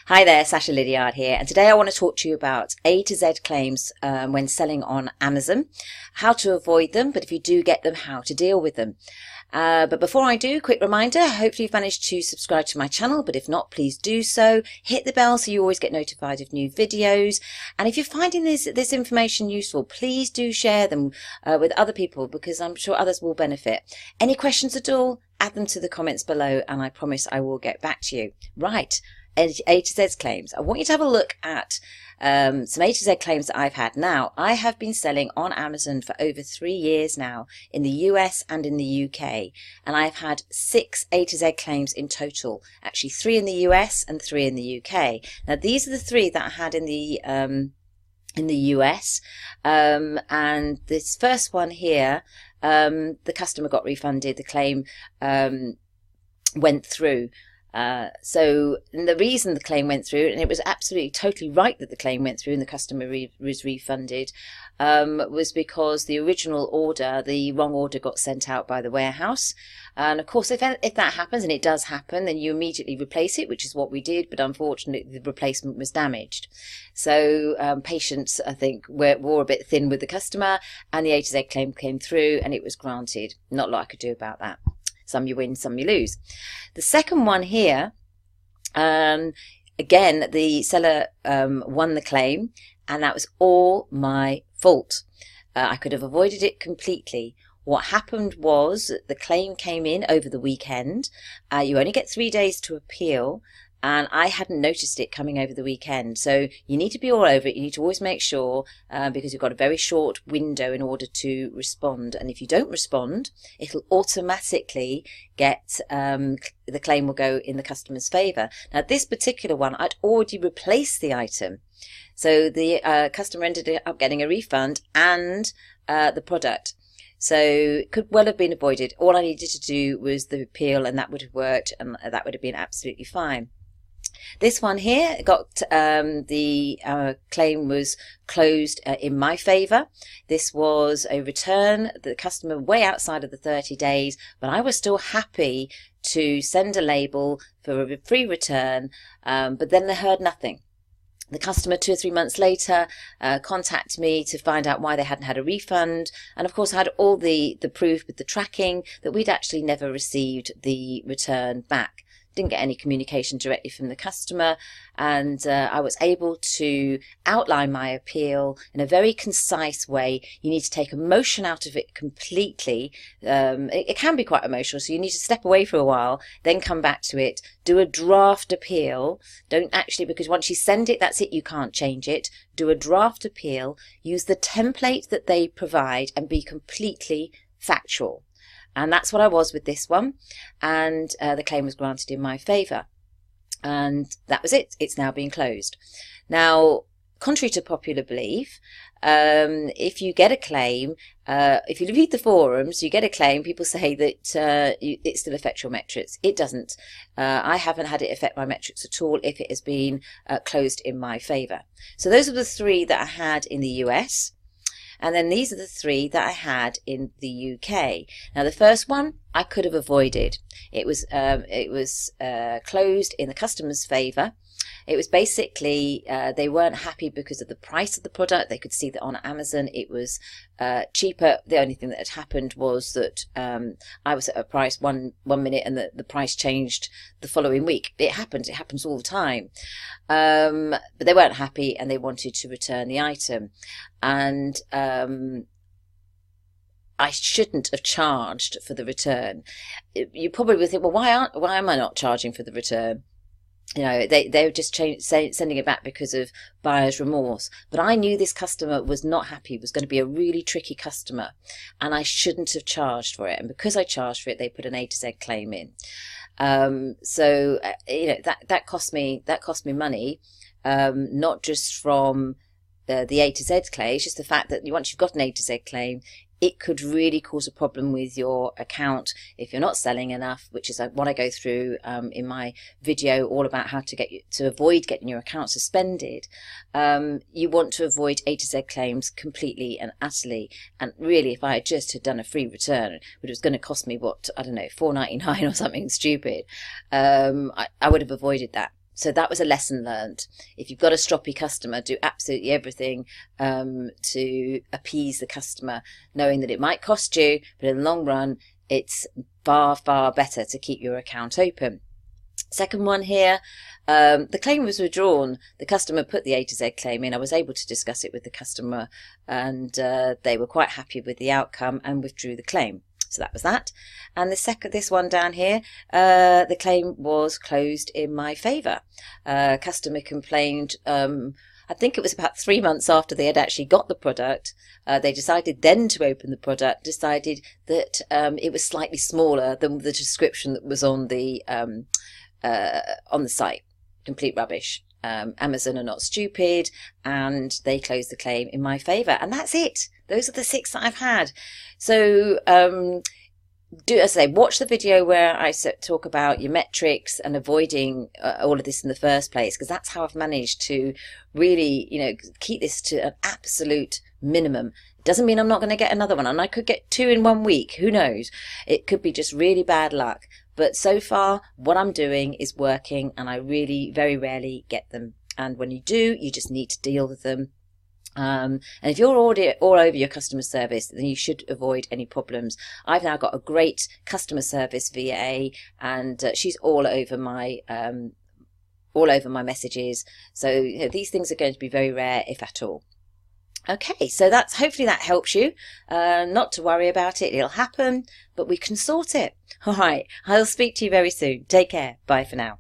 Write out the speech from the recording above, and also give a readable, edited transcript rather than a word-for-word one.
Hi there, Sacha Liddiard here, and today I want to talk to you about A to Z claims when selling on Amazon, how to avoid them, but if you do get them, how to deal with them. But before I do, quick reminder, hopefully you've managed to subscribe to my channel, but if not, please do so. Hit the bell so you always get notified of new videos. And if you're finding this information useful, please do share them with other people because I'm sure others will benefit. Any questions at all, add them to the comments below and I promise I will get back to you. Right. A to Z claims. I want you to have a look at some A to Z claims that I've had. Now, I have been selling on Amazon for over 3 years now in the US and in the UK, and I've had 6 A to Z claims in total. Actually, 3 in the US and 3 in the UK. Now, these are the 3 that I had in the US, and this first one here, the customer got refunded. The claim went through. So the reason the claim went through, and it was absolutely totally right that the claim went through and the customer was refunded, was because the original order, the wrong order got sent out by the warehouse. And of course, if that happens, and it does happen, then you immediately replace it, which is what we did. But unfortunately, the replacement was damaged. So patience, I think, wore a bit thin with the customer, and the A to Z claim came through and it was granted. Not a lot I could do about that. Some you win, some you lose. The second one here, again, the seller won the claim, and that was all my fault. I could have avoided it completely. What happened was that the claim came in over the weekend. You only get 3 days to appeal, and I hadn't noticed it coming over the weekend. So you need to be all over it. You need to always make sure, because you've got a very short window in order to respond. And if you don't respond, it'll automatically get, the claim will go in the customer's favour. Now, this particular one, I'd already replaced the item. So the customer ended up getting a refund and the product. So it could well have been avoided. All I needed to do was the appeal, and that would have worked, and that would have been absolutely fine. This one here got the claim was closed in my favour. This was a return, the customer way outside of the 30 days, but I was still happy to send a label for a free return, but then they heard nothing. The customer 2 or 3 months later contacted me to find out why they hadn't had a refund, and of course I had all the proof with the tracking that we'd actually never received the return back. Didn't get any communication directly from the customer, and I was able to outline my appeal in a very concise way. You need to take emotion out of it completely. It can be quite emotional, so you need to step away for a while, then come back to it, do a draft appeal. Don't actually, because once you send it, that's it, you can't change it. Do a draft appeal, use the template that they provide, and be completely factual. And that's what I was with this one, and the claim was granted in my favour, and that was it. It's now being closed. Now, contrary to popular belief, if you get a claim, if you read the forums, you get a claim, people say that it still affects your metrics. It doesn't. I haven't had it affect my metrics at all if it has been closed in my favour. So those are the 3 that I had in the US. And then these are the 3 that I had in the UK. Now, the first one I could have avoided. It was closed in the customer's favour. It was basically they weren't happy because of the price of the product. They could see that on Amazon it was cheaper. The only thing that had happened was that I was at a price one minute and the price changed the following week. It happens. It happens all the time. But they weren't happy and they wanted to return the item. And I shouldn't have charged for the return. You probably would think, well, why am I not charging for the return? You know, they were just sending it back because of buyer's remorse. But I knew this customer was not happy, was going to be a really tricky customer, and I shouldn't have charged for it. And because I charged for it, they put an A to Z claim in. So you know, that cost me money, not just from the A to Z claim. It's just the fact that once you've got an A to Z claim, it could really cause a problem with your account if you're not selling enough, which is what I go through in my video all about how to avoid getting your account suspended. You want to avoid A to Z claims completely and utterly. And really, if I had just done a free return, but it was going to cost me, what, I don't know, $4.99 or something stupid, I would have avoided that. So that was a lesson learned. If you've got a stroppy customer, do absolutely everything to appease the customer, knowing that it might cost you, but in the long run, it's far, far better to keep your account open. Second one here, the claim was withdrawn. The customer put the A to Z claim in. I was able to discuss it with the customer, and they were quite happy with the outcome and withdrew the claim. So that was that. And this one down here, the claim was closed in my favour. Customer complained, I think it was about 3 months after they had actually got the product. They decided then to open the product, decided that it was slightly smaller than the description that was on the site. Complete rubbish. Amazon are not stupid, and they closed the claim in my favour. And that's it. Those are the 6 that I've had. So as I say, watch the video where I talk about your metrics and avoiding all of this in the first place, because that's how I've managed to really, keep this to an absolute minimum. It doesn't mean I'm not going to get another one, and I could get 2 in 1 week. Who knows? It could be just really bad luck. But so far, what I'm doing is working, and I really very rarely get them. And when you do, you just need to deal with them. And if you're already all over your customer service, then you should avoid any problems. I've now got a great customer service VA, and she's all over my messages. So these things are going to be very rare, if at all. Okay, so hopefully that helps you. Not to worry about it. It'll happen, but we can sort it. All right, I'll speak to you very soon. Take care. Bye for now.